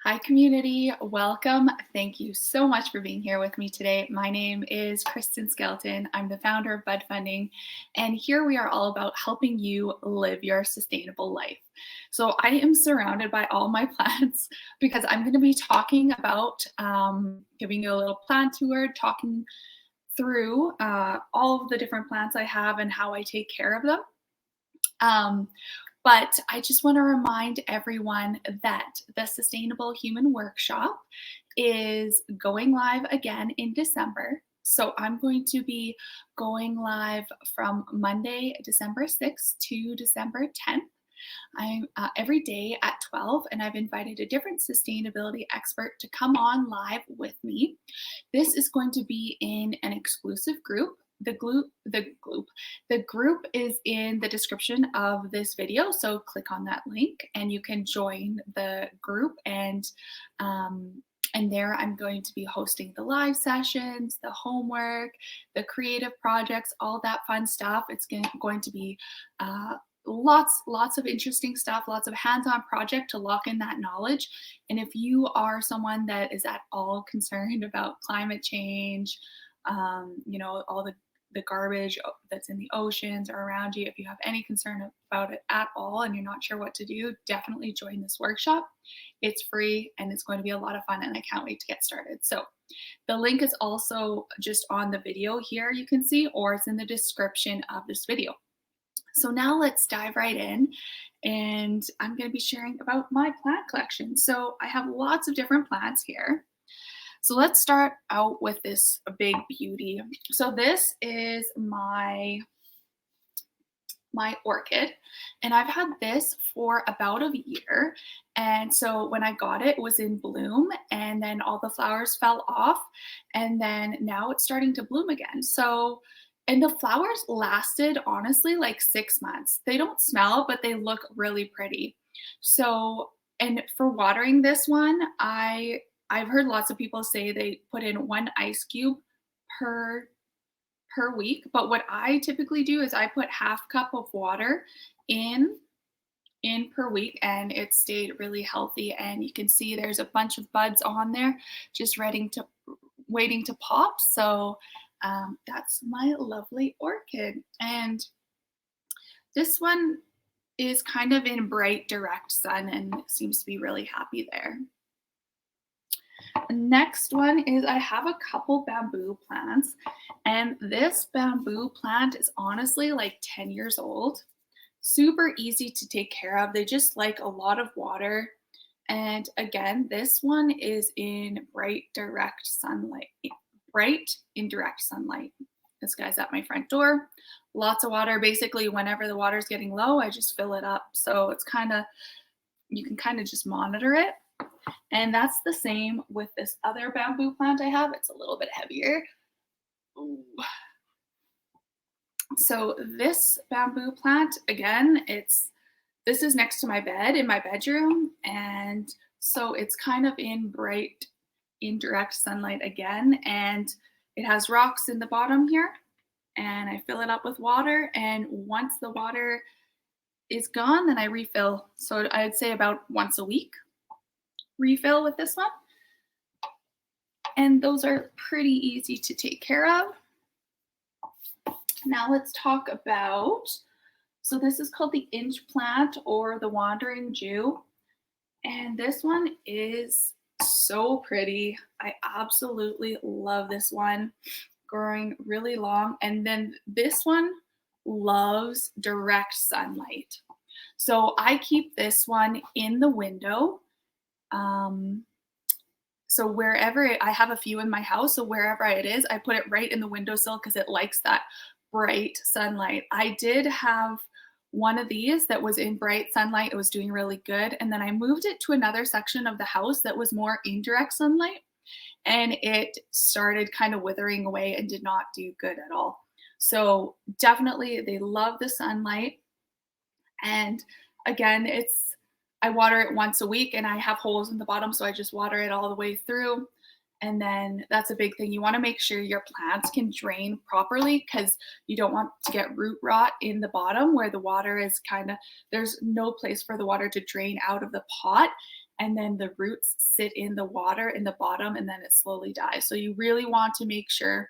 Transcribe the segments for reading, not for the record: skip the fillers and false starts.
Hi, community. Welcome. Thank you so much for being here with me today. My name is Kristin Skelton. I'm the founder of Bud Funding, and here we are all about helping you live your sustainable life. So I am surrounded by all my plants because I'm going to be talking about giving you a little plant tour, talking through all of the different plants I have and how I take care of them. Um, but I just want to remind everyone that the Sustainable Human Workshop is going live again in December. So I'm going to be going live from Monday, December 6th to December 10th. I'm every day at 12, and I've invited a different sustainability expert to come on live with me. This is going to be in an exclusive group. The group is in the description of this video, so click on that link and you can join the group. And there I'm going to be hosting the live sessions, the homework, the creative projects, all that fun stuff. It's going to be lots of interesting stuff, lots of hands-on project to lock in that knowledge. And if you are someone that is at all concerned about climate change, all the garbage that's in the oceans or around you, if you have any concern about it at all and you're not sure what to do, definitely join this workshop. It's free and it's going to be a lot of fun, and I can't wait to get started. So the link is also just on the video here, you can see, or it's in the description of this video. So now let's dive right in, and I'm going to be sharing about my plant collection. So I have lots of different plants here. So let's start out with this big beauty. So this is my orchid, and I've had this for about a year. And so when I got it, it was in bloom, and then all the flowers fell off, and then now it's starting to bloom again. And the flowers lasted honestly like 6 months. They don't smell, but they look really pretty. So, and for watering this one, I've heard lots of people say they put in 1 ice cube per week, but what I typically do is I put half cup of water in per week, and it stayed really healthy. And you can see there's a bunch of buds on there just waiting to pop. So that's my lovely orchid. And this one is kind of in bright direct sun and seems to be really happy there. The next one is I have a couple bamboo plants, and this bamboo plant is honestly like 10 years old. Super easy to take care of. They just like a lot of water. And again, this one is in bright indirect sunlight. This guy's at my front door. Lots of water. Basically, whenever the water's getting low, I just fill it up. So it's you can kind of just monitor it. And that's the same with this other bamboo plant I have. It's a little bit heavier. Ooh. So this bamboo plant, again, this is next to my bed in my bedroom. And so it's kind of in bright, indirect sunlight again. And it has rocks in the bottom here. And I fill it up with water. And once the water is gone, then I refill. So I'd say about once a week refill with this one. And those are pretty easy to take care of. Now let's talk about, so this is called the inch plant or the wandering Jew. And this one is so pretty. I absolutely love this one, growing really long. And then this one loves direct sunlight. So I keep this one in the window. So wherever I have a few in my house, so wherever it is, I put it right in the windowsill because it likes that bright sunlight. I did have one of these that was in bright sunlight. It was doing really good. And then I moved it to another section of the house that was more indirect sunlight, and it started kind of withering away and did not do good at all. So definitely they love the sunlight. And again, I water it once a week, and I have holes in the bottom, so I just water it all the way through. And then that's a big thing. You want to make sure your plants can drain properly, because you don't want to get root rot in the bottom where the water is there's no place for the water to drain out of the pot. and then the roots sit in the water in the bottom, and then it slowly dies. So you really want to make sure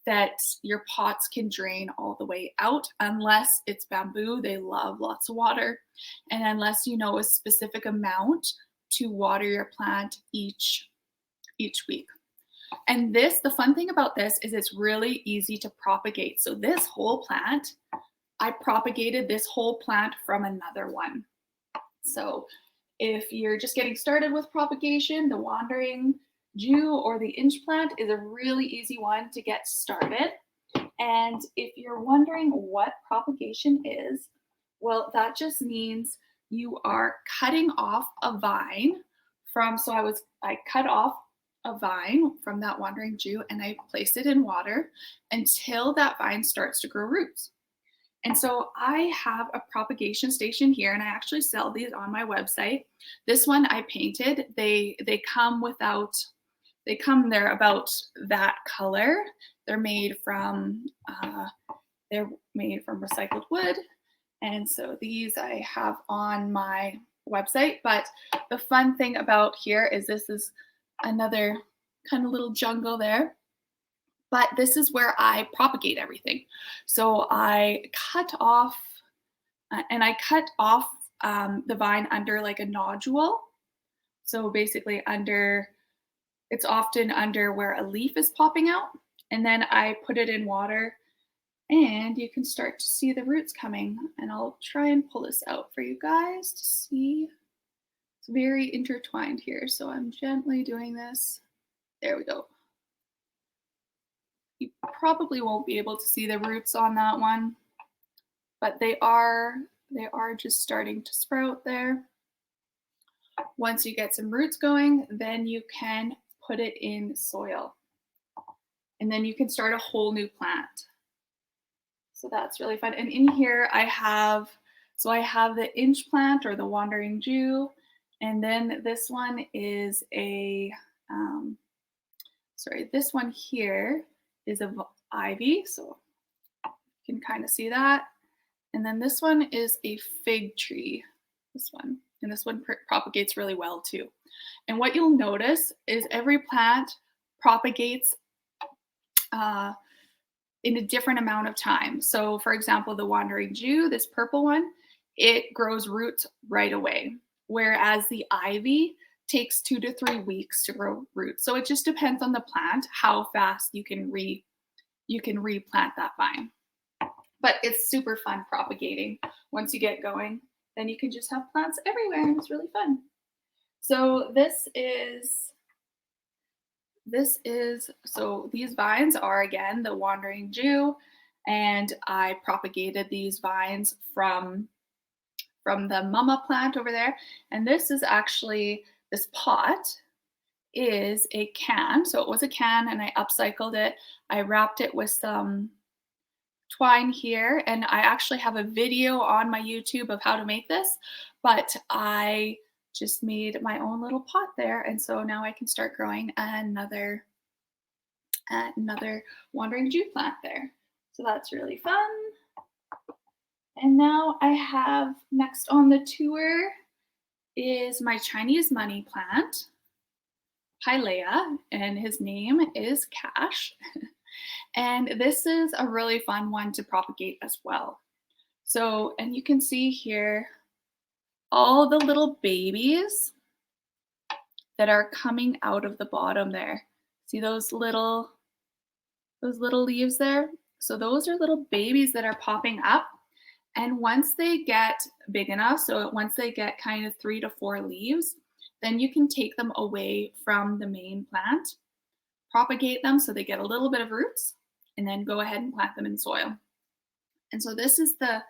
that your pots can drain all the way out, unless it's bamboo. They love lots of water. And unless you know a specific amount to water your plant each week. And this, the fun thing about this is it's really easy to propagate. So this whole plant, I propagated this whole plant from another one. So if you're just getting started with propagation, the wandering Jew or the inch plant is a really easy one to get started. And if you're wondering what propagation is, well, that just means you are cutting off a vine from, I cut off a vine from that wandering Jew and I placed it in water until that vine starts to grow roots. And so I have a propagation station here, and I actually sell these on my website. This one I painted. They're about that color. They're made from recycled wood. And so these I have on my website. But the fun thing about here is this is another kind of little jungle there. But this is where I propagate everything. So I cut off, the vine under like a nodule. So basically it's often under where a leaf is popping out. And then I put it in water and you can start to see the roots coming. And I'll try and pull this out for you guys to see. It's very intertwined here. So I'm gently doing this. There we go. You probably won't be able to see the roots on that one, but they are just starting to sprout there. Once you get some roots going, then you can put it in soil. And then you can start a whole new plant. So that's really fun. And in here I have the inch plant or the wandering Jew. And then this one is this one here is a ivy, so you can kind of see that. And then this one is a fig tree, this one. And this one propagates really well too. And what you'll notice is every plant propagates in a different amount of time. So for example, the wandering Jew, this purple one, it grows roots right away. Whereas the ivy takes 2 to 3 weeks to grow roots. So it just depends on the plant, how fast you can replant that vine. But it's super fun propagating. Once you get going, then you can just have plants everywhere and it's really fun. So so these vines are again the wandering Jew, and I propagated these vines from the mama plant over there. And this is actually, this pot is a can. So it was a can and I upcycled it. I wrapped it with some twine here, and I actually have a video on my YouTube of how to make this, but I just made my own little pot there. And so now I can start growing another wandering Jew plant there. So that's really fun. And now I have, next on the tour is my Chinese money plant, Pilea, and his name is Cash. And this is a really fun one to propagate as well. So, and you can see here all the little babies that are coming out of the bottom there. See those little leaves there? So those are little babies that are popping up. And once they get big enough, so once they get kind of 3 to 4 leaves, then you can take them away from the main plant, propagate them so they get a little bit of roots, and then go ahead and plant them in soil. And so this is the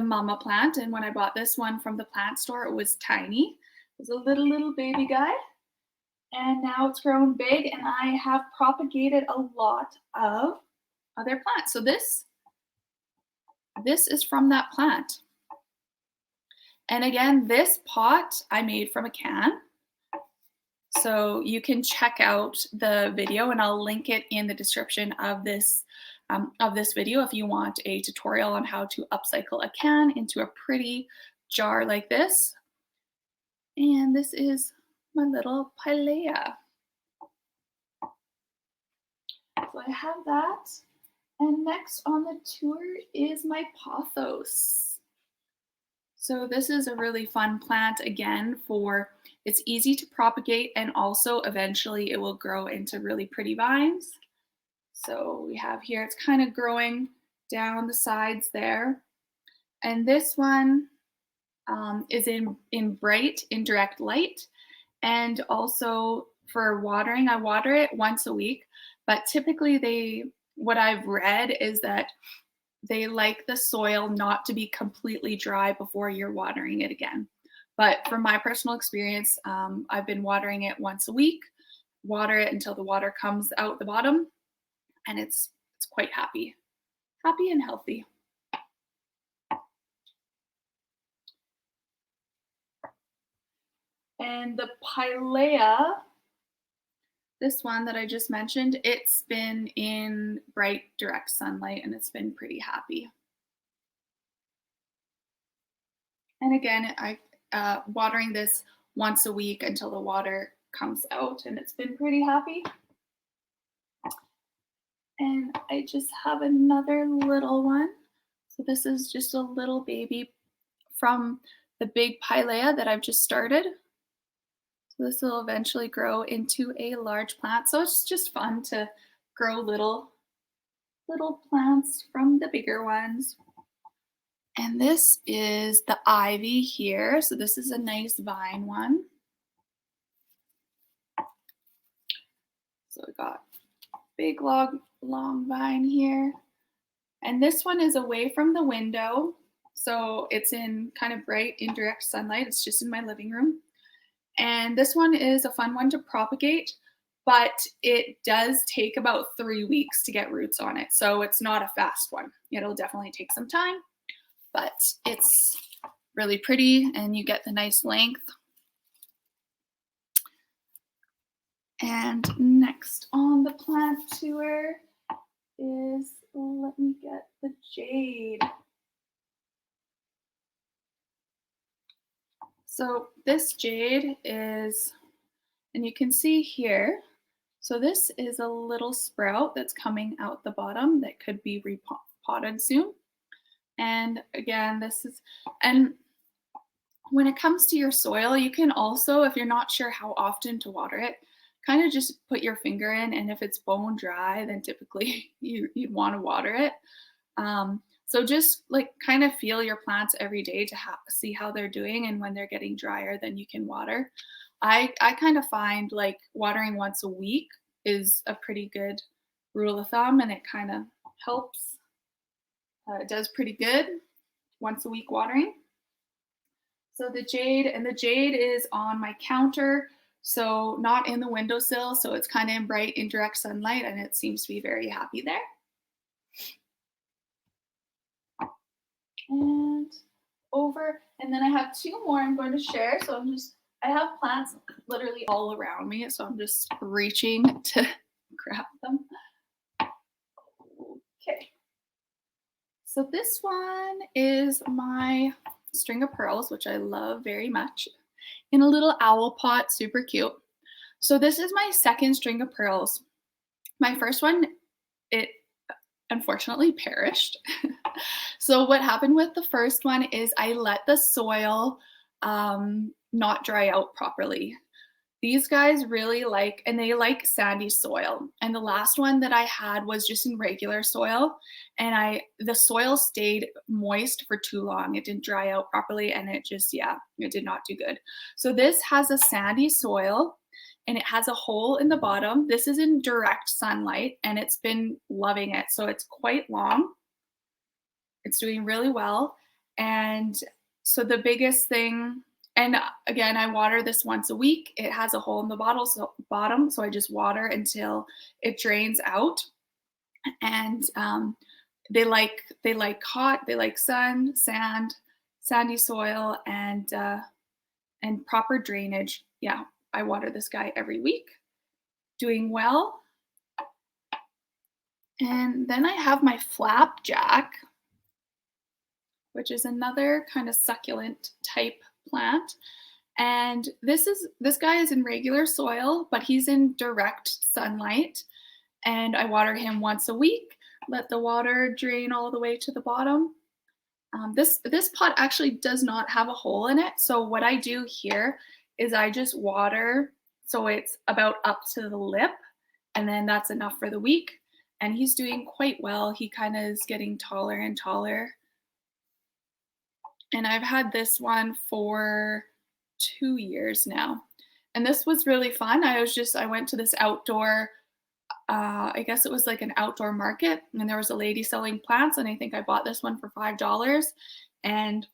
mama plant. And when I bought this one from the plant store, it was tiny. It was a little baby guy. And now it's grown big, and I have propagated a lot of other plants. So this is from that plant. And again, this pot I made from a can. So you can check out the video, and I'll link it in the description of this video if you want a tutorial on how to upcycle a can into a pretty jar like this. And this is my little Pilea. So I have that. And next on the tour is my Pothos. So this is a really fun plant again for, it's easy to propagate and also eventually it will grow into really pretty vines. So we have here, it's kind of growing down the sides there. And this one is in bright indirect light. And also for watering, I water it once a week, but typically what I've read is that they like the soil not to be completely dry before you're watering it again. But from my personal experience, I've been watering it once a week, water it until the water comes out the bottom, and it's quite happy and healthy. And the Pilea, this one that I just mentioned, it's been in bright direct sunlight and it's been pretty happy. And again, I watering this once a week until the water comes out, and it's been pretty happy. And I just have another little one. So this is just a little baby from the big Pilea that I've just started. So this will eventually grow into a large plant. So it's just fun to grow little plants from the bigger ones. And this is the ivy here. So this is a nice vine one. So we got big long vine here. And this one is away from the window. So it's in kind of bright indirect sunlight. It's just in my living room. And this one is a fun one to propagate, but it does take about 3 weeks to get roots on it. So it's not a fast one. It'll definitely take some time, but it's really pretty and you get the nice length. And next on the plant tour is, let me get the jade. So this jade is, and you can see here, so this is a little sprout that's coming out the bottom that could be repotted soon. And again, this is, and when it comes to your soil, you can also, if you're not sure how often to water it, kind of just put your finger in, and if it's bone dry, then typically you'd want to water it. So just like kind of feel your plants every day to see how they're doing, and when they're getting drier, then you can water. I kind of find like watering once a week is a pretty good rule of thumb, and it kind of helps. It does pretty good once a week watering. So the jade is on my counter, so not in the windowsill, so it's kind of in bright indirect sunlight, and it seems to be very happy there. And over, and then I have 2 more I'm going to share. So I have plants literally all around me, so I'm just reaching to grab them. Okay. So this one is my string of pearls, which I love very much, in a little owl pot, super cute. So this is my second string of pearls. My first one, it unfortunately perished. So what happened with the first one is I let the soil not dry out properly. These guys really like, and they like sandy soil. And the last one that I had was just in regular soil, and the soil stayed moist for too long. It didn't dry out properly, and it just, it did not do good. So this has a sandy soil, and it has a hole in the bottom. This is in direct sunlight, and it's been loving it. So it's quite long. It's doing really well. And so the biggest thing, and again, I water this once a week. It has a hole in the bottom, so I just water until it drains out. And they like hot, they like sun, sand, sandy soil, and proper drainage. Yeah, I water this guy every week. Doing well. And then I have my flapjack, which is another kind of succulent type plant. And this guy is in regular soil, but he's in direct sunlight. And I water him once a week, let the water drain all the way to the bottom. This pot actually does not have a hole in it. So what I do here is I just water so it's about up to the lip, and then that's enough for the week. And he's doing quite well. He kind of is getting taller and taller. And I've had this one for 2 years now. And this was really fun. I went to this outdoor, I guess it was like an outdoor market, and there was a lady selling plants, and I think I bought this one for $5. And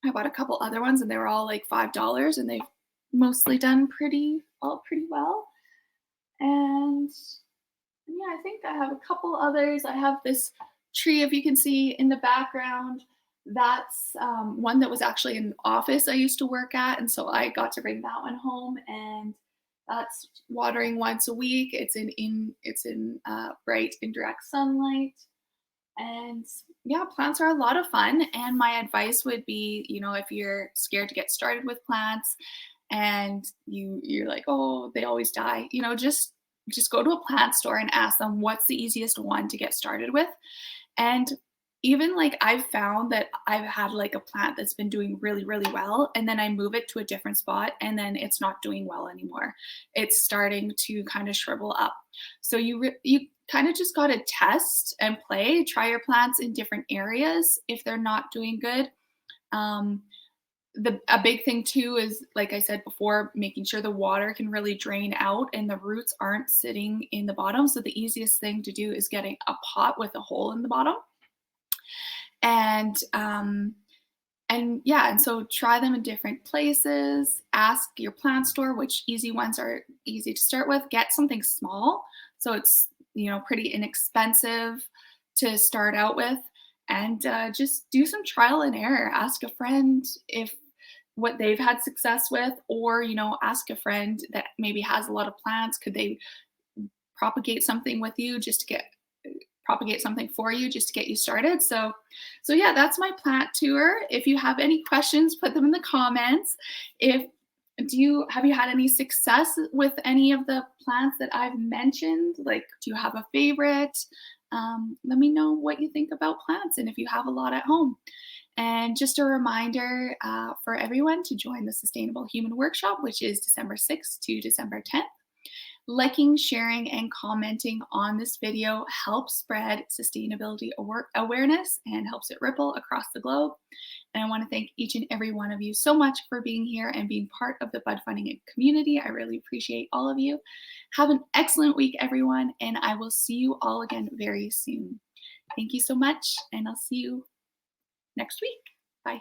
I bought a couple other ones, and they were all like $5, and they've mostly done pretty well. And yeah, I think I have a couple others. I have this tree, if you can see in the background. That's one that was actually in an office I used to work at, and so I got to bring that one home. And that's watering once a week. It's in bright indirect sunlight, and yeah, plants are a lot of fun. And my advice would be, if you're scared to get started with plants, and you're like, oh, they always die, just go to a plant store and ask them what's the easiest one to get started with. And even like I've found that I've had like a plant that's been doing really, really well, and then I move it to a different spot, and then it's not doing well anymore. It's starting to kind of shrivel up. So you kind of just got to test and play, try your plants in different areas if they're not doing good. Um, a big thing too is, like I said before, making sure the water can really drain out and the roots aren't sitting in the bottom. So the easiest thing to do is getting a pot with a hole in the bottom. And yeah, and so try them in different places. Ask your plant store which easy ones are easy to start with. Get something small so it's pretty inexpensive to start out with. And just do some trial and error. Ask a friend if what they've had success with, or ask a friend that maybe has a lot of plants. Could they propagate something with you just to get propagate something for you just to get you started? So yeah, that's my plant tour. If you have any questions, put them in the comments. If have you had any success with any of the plants that I've mentioned? Like, do you have a favorite? Let me know what you think about plants and if you have a lot at home. And just a reminder for everyone to join the Sustainable Human Workshop, which is December 6th to December 10th. Liking, sharing, and commenting on this video helps spread sustainability awareness and helps it ripple across the globe. And I want to thank each and every one of you so much for being here and being part of the bud funding community. I really appreciate all of you. Have an excellent week, everyone, and I will see you all again very soon. Thank you so much, and I'll see you next week. Bye.